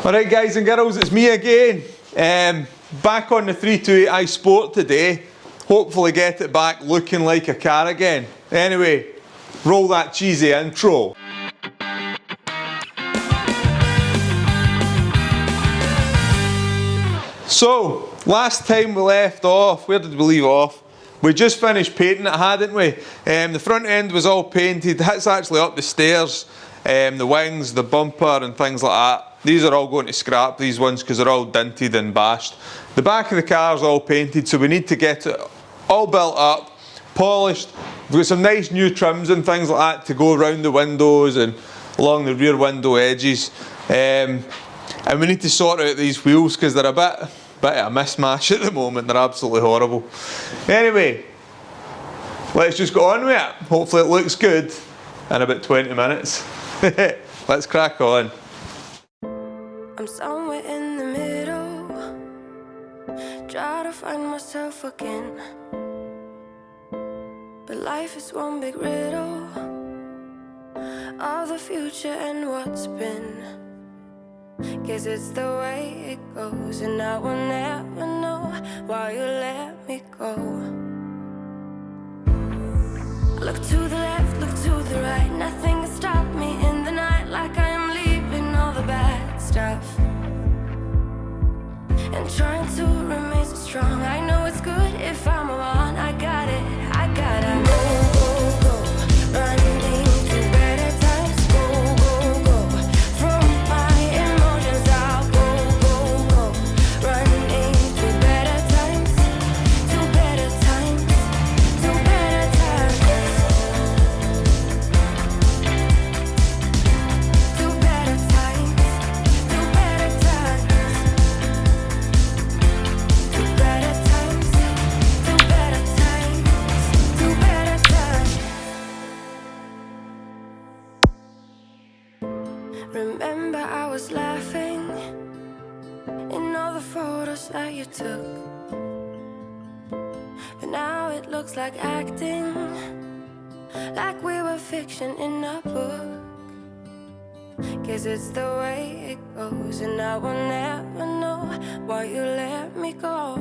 Alright guys and girls, it's me again. Back on the 328i Sport today. Hopefully get it back looking like a car again. Anyway, roll that cheesy intro. So, last time we left off, where did we leave off? We just finished painting it, hadn't we? The front end was all painted. It's actually up the stairs. The wings, the bumper and things like that. These are all going to scrap, these ones, because they're all dented and bashed. The back of the car is all painted, so we need to get it all built up, polished. We've got some nice new trims and things like that to go around the windows and along the rear window edges. And we need to sort out these wheels because they're a bit of a mismatch at the moment. They're absolutely horrible. Anyway, let's just go on with it. Hopefully it looks good in about 20 minutes. Let's crack on. I'm somewhere in the middle, try to find myself again, but life is one big riddle of the future and what's been. Guess it's the way it goes, and I will never know why you let me go. Look to the left, look to the right, nothing can stop me in the night, like I am leaving all the bad stuff and trying to remain so strong. I know it's good if I'm wrong. I got it, I gotta go, go, go, running to better times. Go, go, go, from my emotions I'll go, go, go, running to better times, to better times, to better times, to better times, to better times. Remember I was laughing in all the photos that you took, but now it looks like acting, like we were fiction in a book. Guess it's the way it goes, and I will never know why you let me go.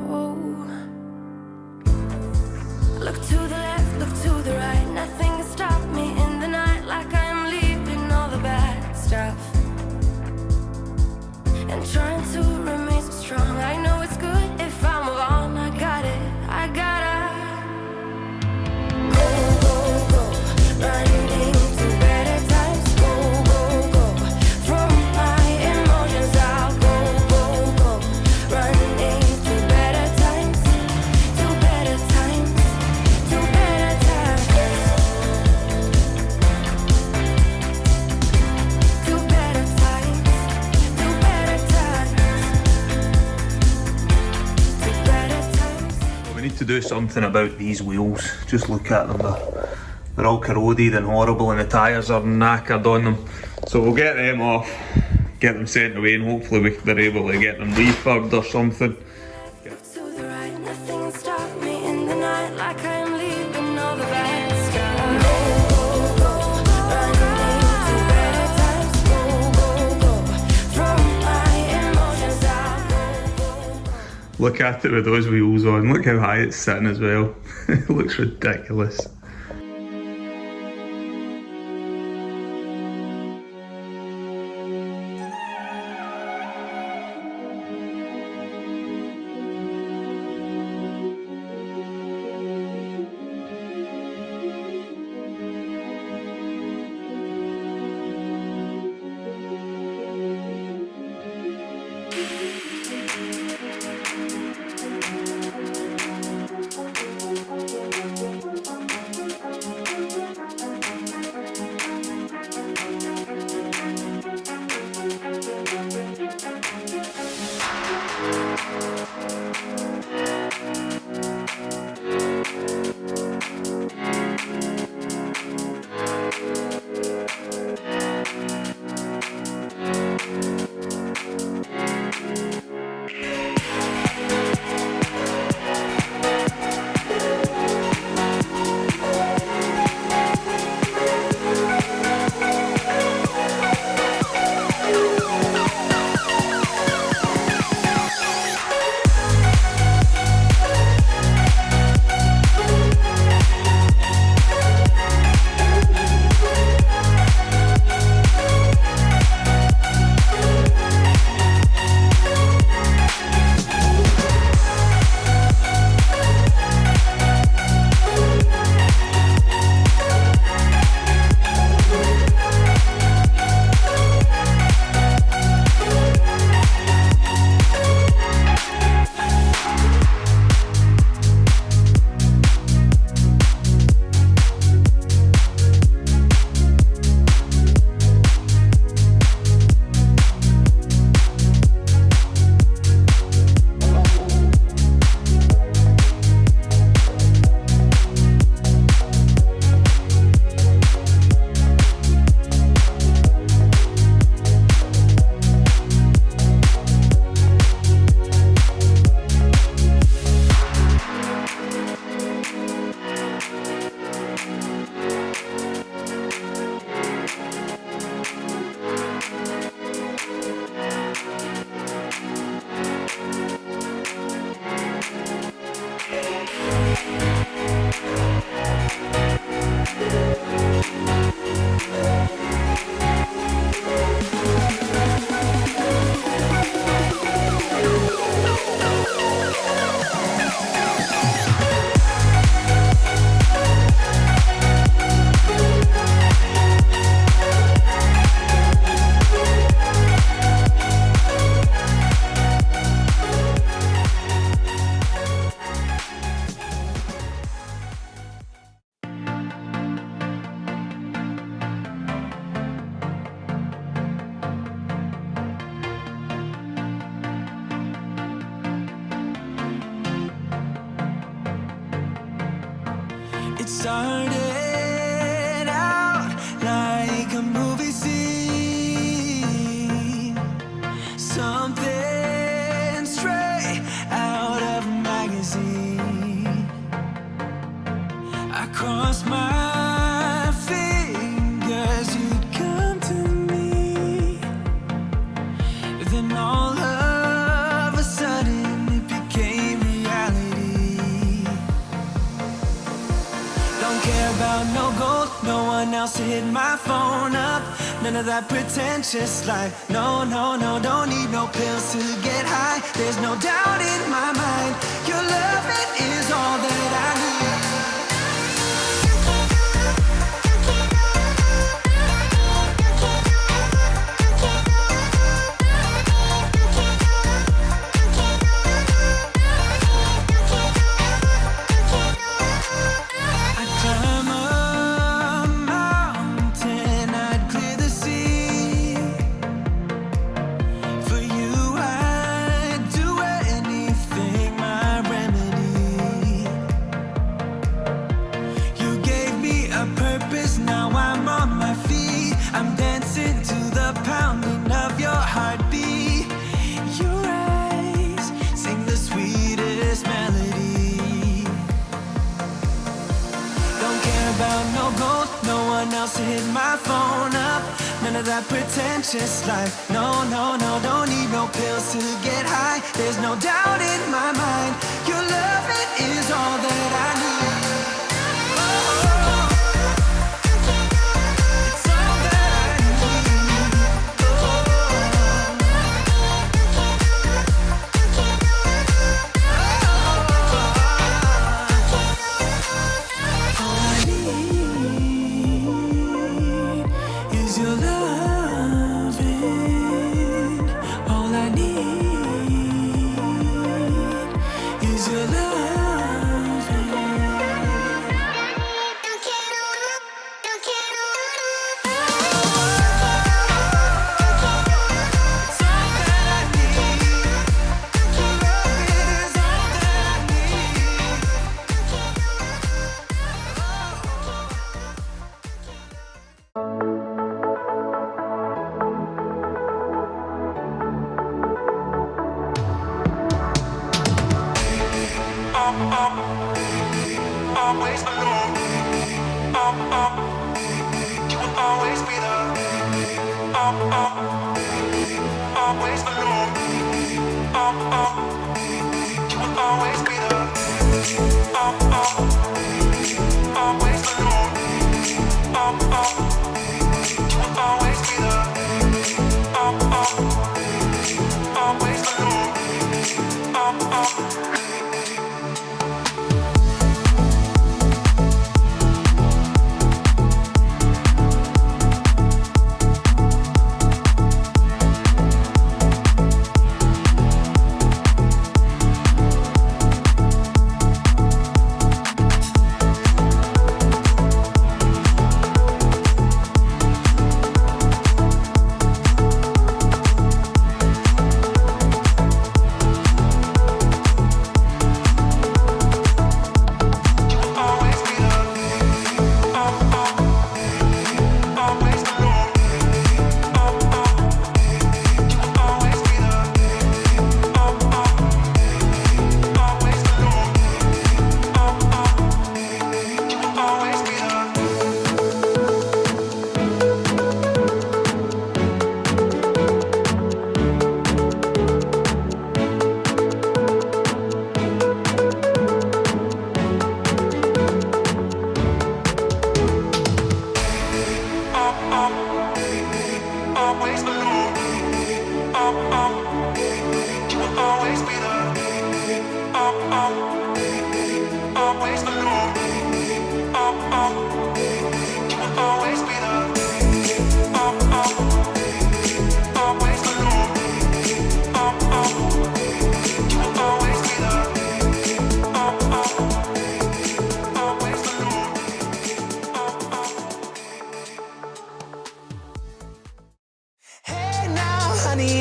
Look to the left, look to the right, nothing can stop me in the night, like I am leaving all the bad stuff and trying to remain so strong. I know it's good if I'm wrong. I got it, I gotta go, go, go, running to better times. Go, go, go, from my emotions I'll go, go, go, running to better times, to better times, to better times, to better times, to better times, to better times. We need to do something about these wheels. Just look at them, they're all corroded and horrible, and the tyres are knackered on them. So we'll get them off, get them sent away, and hopefully they're able to get them refurbed or something. Look to the right, nothing can stop me in the night, like I am leaving all the bad stuff. Go, go, go, running to better times. Go, go, go, from my emotions I'll go, go, go. Look at it with those wheels on. Look how high it's sitting as well. It looks ridiculous. started out like a movie scene, something straight out of a magazine. I crossed my fingers you'd come to me, then all of a sudden it became reality. Don't care about no gold, no one else to hit my phone up. None of that pretentious life. No, no, no, don't need no pills to get high. There's no doubt in my mind, your love, it is all that I need. To hit my phone up, none of that pretentious life. No, no, no, don't need no pills to get high. There's no doubt in my mind, your love, it is all that I need. Always alone. You will always be there. Always alone. You will always be there. Always alone. You will always be there. Always alone.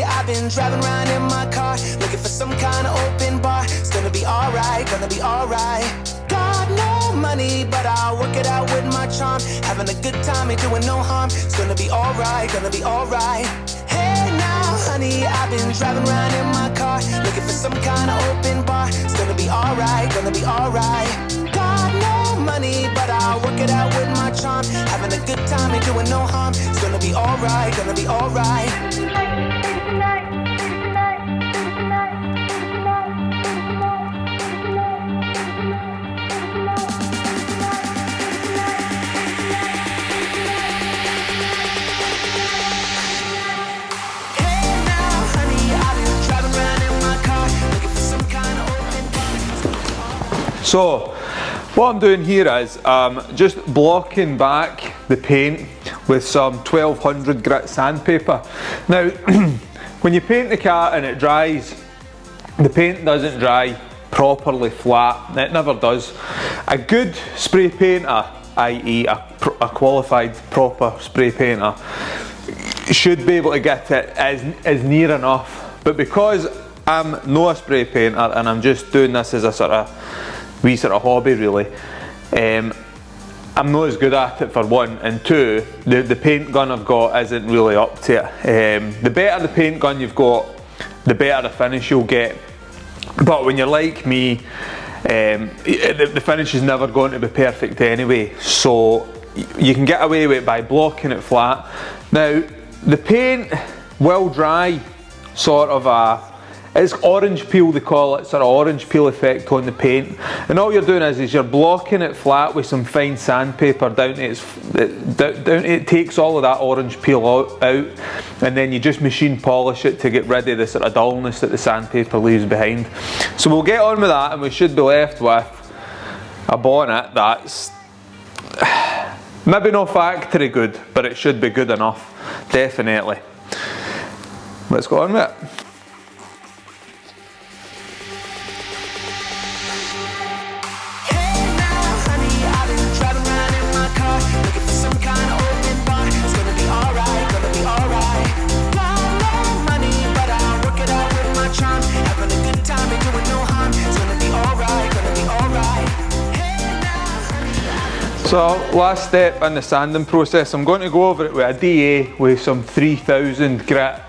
I've been driving around in my car, looking for some kind of open bar. It's gonna be alright, gonna be alright. God knows no money, but I'll work it out with my charm. Having a good time, ain't doing no harm. It's gonna be alright, gonna be alright. Hey now, honey, I've been driving around in my car, looking for some kind of open bar. It's gonna be alright, gonna be alright. Got no money, but I'll work it out with my charm. Having a good time, ain't doing no harm. It's gonna be alright, gonna be alright. So what I'm doing here is just blocking back the paint with some 1200 grit sandpaper. Now when you paint the car and it dries, the paint doesn't dry properly flat, it never does. A good spray painter, i.e. a qualified proper spray painter, should be able to get it as near enough, but because I'm not a spray painter and I'm just doing this as a sort of hobby really, I'm not as good at it for one, and two, the paint gun I've got isn't really up to it. The better the paint gun you've got, the better the finish you'll get, but when you're like me, the finish is never going to be perfect anyway, so you can get away with it by blocking it flat. Now the paint will dry sort of it's orange peel, they call it, sort of orange peel effect on the paint, and all you're doing is you're blocking it flat with some fine sandpaper down to it takes all of that orange peel out, and then you just machine polish it to get rid of the sort of dullness that the sandpaper leaves behind. So we'll get on with that, and we should be left with a bonnet that's maybe not factory good, but it should be good enough, definitely. Let's go on with it. So last step in the sanding process, I'm going to go over it with a DA with some 3000 grit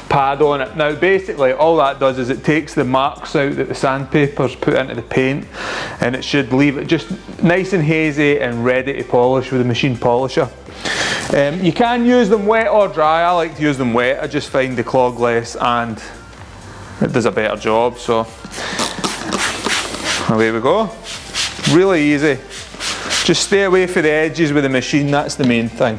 pad on it. Now basically all that does is it takes the marks out that the sandpaper's put into the paint, and it should leave it just nice and hazy and ready to polish with a machine polisher. You can use them wet or dry. I like to use them wet. I just find they clog less and it does a better job. So away we go. Really easy. Just stay away from the edges with the machine, that's the main thing.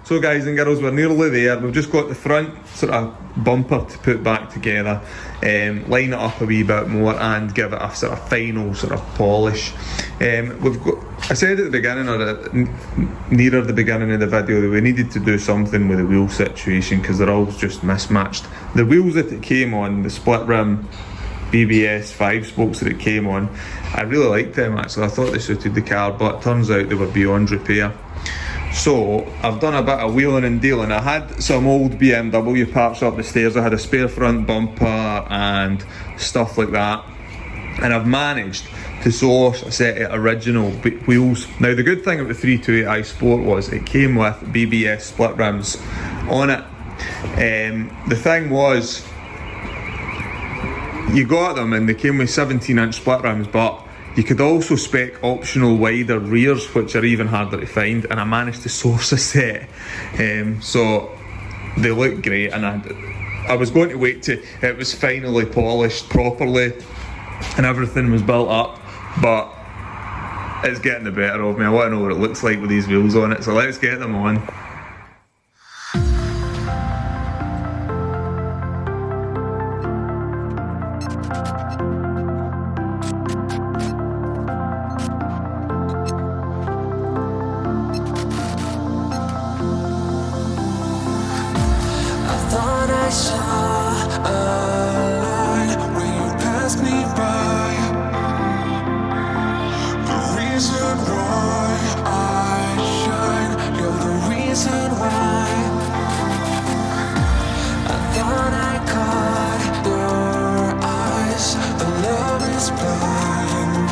So guys and girls, we're nearly there. We've just got the front sort of bumper to put back together, line it up a wee bit more and give it a sort of final sort of polish. We've got, I said at the beginning, or nearer the beginning of the video, that we needed to do something with the wheel situation because they're all just mismatched. The wheels that it came on, the split rim BBS 5 spokes that it came on, I really liked them actually. I thought they suited the car, but it turns out they were beyond repair. So I've done a bit of wheeling and dealing. I had some old BMW parts up the stairs. I had a spare front bumper and stuff like that, and I've managed to source a set of original wheels. Now the good thing about the 328i Sport was it came with BBS split rims on it. The thing was, you got them and they came with 17-inch split rims, but you could also spec optional wider rears, which are even harder to find, and I managed to source a set. So they look great, and I was going to wait till it was finally polished properly and everything was built up, but it's getting the better of me. I want to know what it looks like with these wheels on it, so let's get them on. I saw a line when you passed me by. The reason why I shine, you're the reason why. I thought I caught your eyes, the love is blind.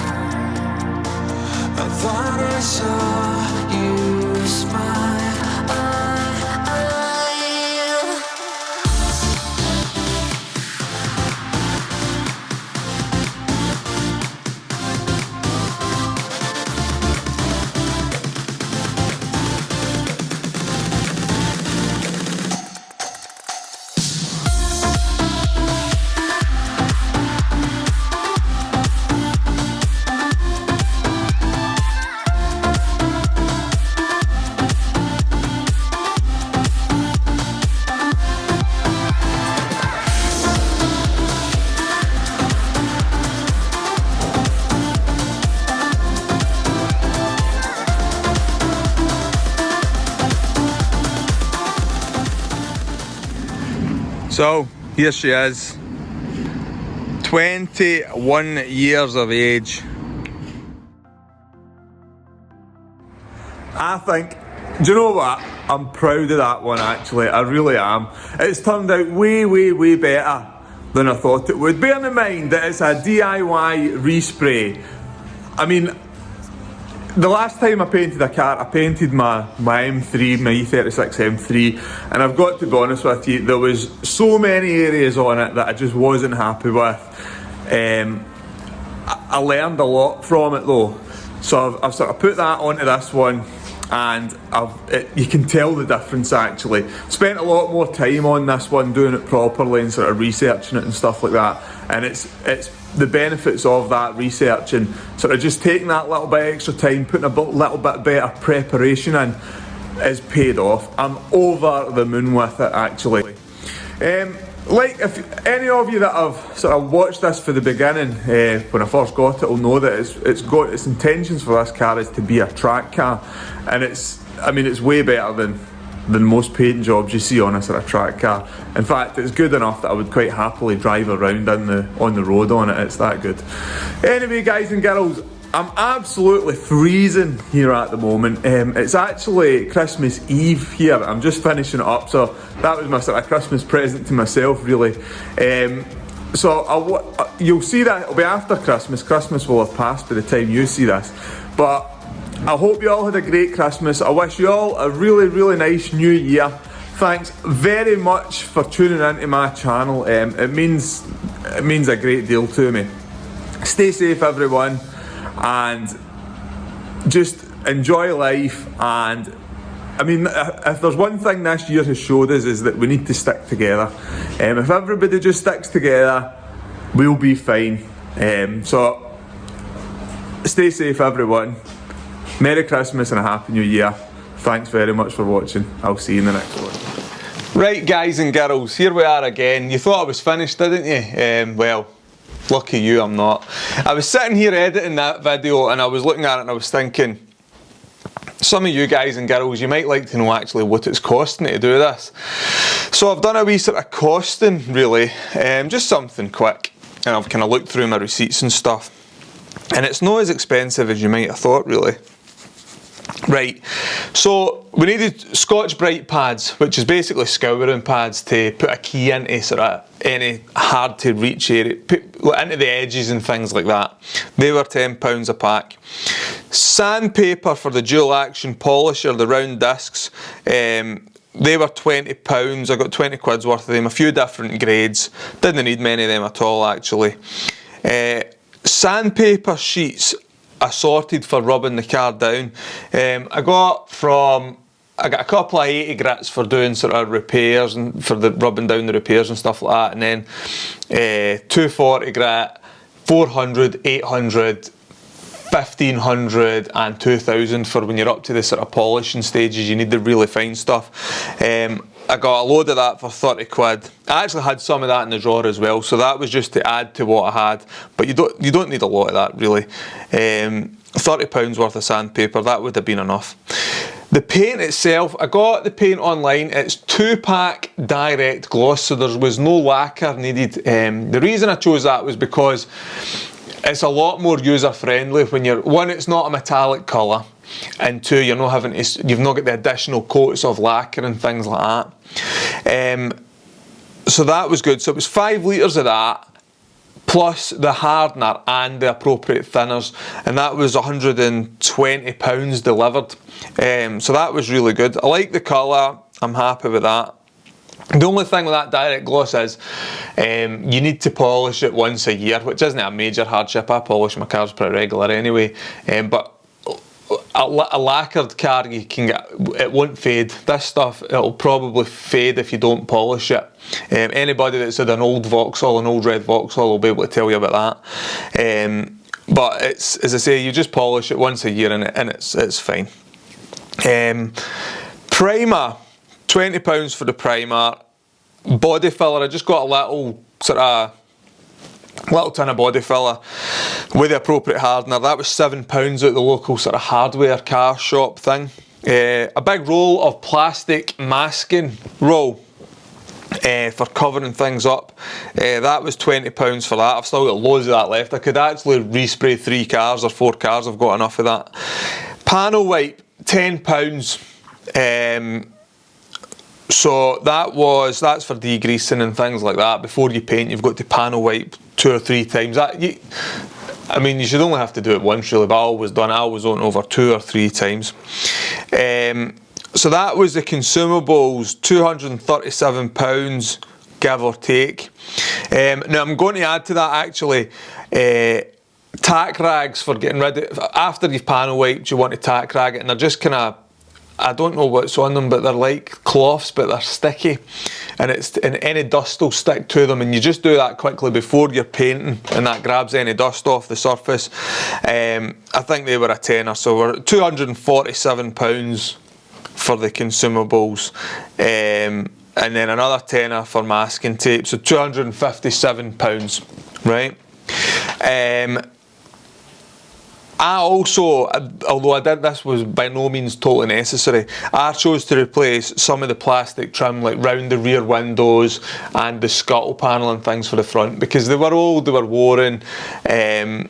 I thought I saw you smile. So here she is, 21 years of age. I think, do you know what? I'm proud of that one actually, I really am. It's turned out way better than I thought it would. Bearing in mind that it's a DIY respray. I mean, the last time I painted a car, I painted my M3, my E36 M3, and I've got to be honest with you, there was so many areas on it that I just wasn't happy with. I learned a lot from it though, so I've sort of put that onto this one, and you can tell the difference actually. Spent a lot more time on this one doing it properly and sort of researching it and stuff like that, and it's the benefits of that research and sort of just taking that little bit extra time, putting a little bit better preparation in, is paid off. I'm over the moon with it actually. Like if any of you that have sort of watched this for the beginning, when I first got it, will know that it's got its intentions for this car is to be a track car, and it's way better than most paint jobs you see on a sort of track car. In fact, it's good enough that I would quite happily drive around on the road on it. It's that good. Anyway, guys and girls, I'm absolutely freezing here at the moment. It's actually Christmas Eve here. I'm just finishing it up, so that was my sort of Christmas present to myself, really. So you'll see that it'll be after Christmas. Christmas will have passed by the time you see this, but I hope you all had a great Christmas. I wish you all a really nice new year. Thanks very much for tuning into my channel. It means a great deal to me. Stay safe, everyone, and just enjoy life. And I mean, if there's one thing this year has showed us, is that we need to stick together. If everybody just sticks together, we'll be fine. So stay safe, everyone. Merry Christmas and a Happy New Year. Thanks very much for watching. I'll see you in the next one. Right, guys and girls, here we are again. You thought I was finished, didn't you? Well, lucky you, I'm not. I was sitting here editing that video and I was looking at it and I was thinking, some of you guys and girls, you might like to know actually what it's costing to do this. So I've done a wee sort of costing, really, just something quick. And I've kind of looked through my receipts and stuff. And it's not as expensive as you might have thought, really. Right, so we needed Scotch-Brite pads, which is basically scouring pads to put a key into sort of any hard to reach area, into the edges and things like that. They were £10 a pack. Sandpaper for the dual action polisher, the round discs, they were £20. I got 20 quid's worth of them, a few different grades. Didn't need many of them at all, actually. Sandpaper sheets assorted for rubbing the car down. I got a couple of 80 grits for doing sort of repairs and for the rubbing down the repairs and stuff like that, and then 240 grit, 400, 800, 1500 and 2000 for when you're up to the sort of polishing stages. You need the really fine stuff. I got a load of that for 30 quid. I actually had some of that in the drawer as well, so that was just to add to what I had, but you don't need a lot of that, really. £30 worth of sandpaper, that would have been enough. The paint itself, I got the paint online. It's 2-pack direct gloss, so there was no lacquer needed. The reason I chose that was because it's a lot more user friendly when you're, one, it's not a metallic colour, and two, you're not having to, you've not got the additional coats of lacquer and things like that. So that was good. So it was 5 litres of that, plus the hardener and the appropriate thinners, and that was £120 delivered. So that was really good. I like the colour, I'm happy with that. The only thing with that direct gloss is you need to polish it once a year, which isn't a major hardship. I polish my cars pretty regular anyway, but a lacquered car, you can get, it won't fade. This stuff, it'll probably fade if you don't polish it. Anybody that's had an old Vauxhall, an old red Vauxhall, will be able to tell you about that. But it's, as I say, you just polish it once a year and it's fine. Primer, £20 for the primer. Body filler, I just got a little sort of little tin of body filler with the appropriate hardener. That was £7 at the local sort of hardware car shop thing. A big roll of plastic masking roll for covering things up. That was £20 for that. I've still got loads of that left. I could actually respray 3 cars or 4 cars. I've got enough of that. Panel wipe, £10. So that's for degreasing and things like that. Before you paint, you've got to panel wipe 2 or 3 times. I mean, you should only have to do it once, really, but I always went over 2 or 3 times. So that was the consumables, £237, give or take. Now I'm going to add to that actually tack rags for getting rid of, after you've panel wiped, you want to tack rag it, and they're just kind of, I don't know what's on them, but they're like cloths, but they're sticky, and any dust will stick to them, and you just do that quickly before you're painting, and that grabs any dust off the surface. I think they were a tenner, so we're £247 for the consumables, and then another tenner for masking tape, so £257, right? I also, although this was by no means totally necessary, I chose to replace some of the plastic trim like round the rear windows and the scuttle panel and things for the front, because they were old, they were worn, they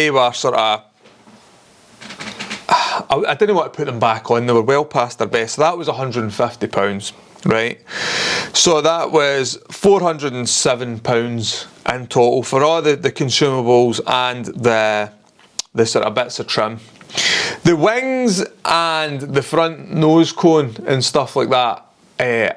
were sort of, I didn't want to put them back on, they were well past their best, so that was £150, right? So that was £407 in total for all the consumables and the sort of bits of trim. The wings and the front nose cone and stuff like that, I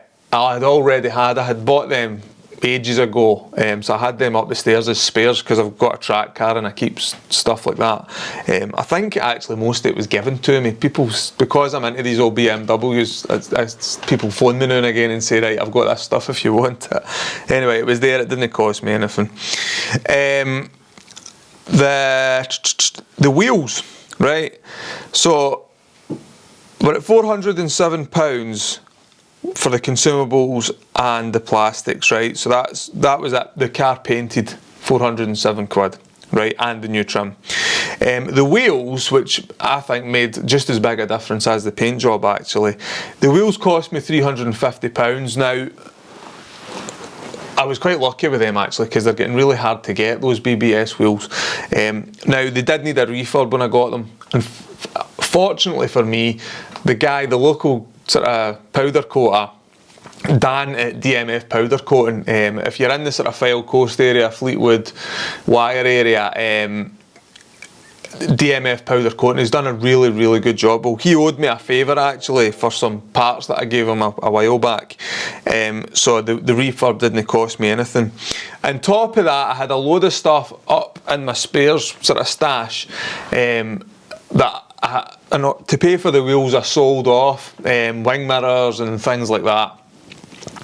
had already had. I had bought them ages ago, so I had them up the stairs as spares because I've got a track car and I keep stuff like that. I think actually most of it was given to me. People, because I'm into these old BMWs, people phone me now and again and say, right, I've got this stuff if you want it. Anyway, it was there, it didn't cost me anything. The wheels, right? So we're at £407 for the consumables and the plastics, right? So that was at the car painted, 407 quid, right? And the new trim. The wheels, which I think made just as big a difference as the paint job actually. The wheels cost me £350. Now, I was quite lucky with them actually, because they're getting really hard to get, those BBS wheels. Now, they did need a refurb when I got them, and fortunately for me, the local sort of powder coater, Dan at DMF Powder Coating, if you're in the sort of Fyle Coast area, Fleetwood, Wire area, DMF Powder Coating has done a really, really good job. Well, he owed me a favour actually for some parts that I gave him a while back. So the refurb didn't cost me anything. On top of that, I had a load of stuff up in my spares sort of stash that to pay for the wheels I sold off, wing mirrors and things like that.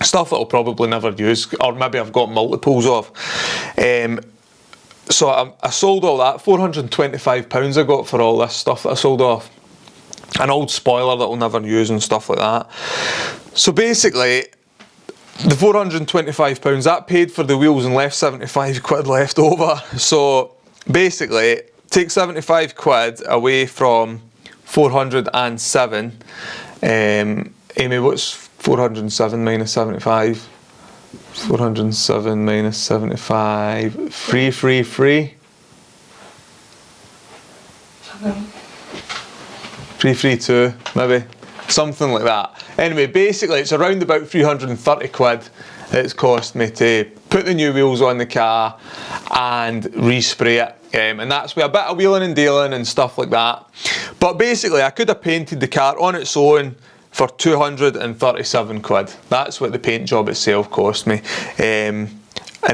Stuff that I'll probably never use, or maybe I've got multiples of. So I sold all that, £425 I got for all this stuff that I sold off. An old spoiler that I'll never use and stuff like that. So basically, the £425, that paid for the wheels and left 75 quid left over. So basically, take 75 quid away from 407. Amy, what's 407 minus 75? 407 minus 75, free. 332, maybe, something like that. Anyway, basically it's around about 330 quid it's cost me to put the new wheels on the car and respray it. And that's with a bit of wheeling and dealing and stuff like that. But basically I could have painted the car on its own for 237 quid. That's what the paint job itself cost me. And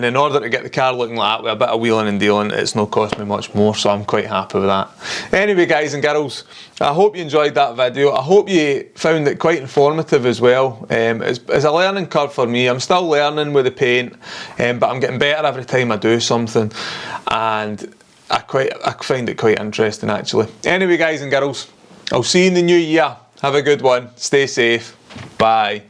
in order to get the car looking like that with a bit of wheeling and dealing, it's not cost me much more, so I'm quite happy with that. Anyway, guys and girls, I hope you enjoyed that video. I hope you found it quite informative as well. It's a learning curve for me. I'm still learning with the paint, but I'm getting better every time I do something, and I find it quite interesting actually. Anyway, guys and girls, I'll see you in the new year. Have a good one. Stay safe. Bye.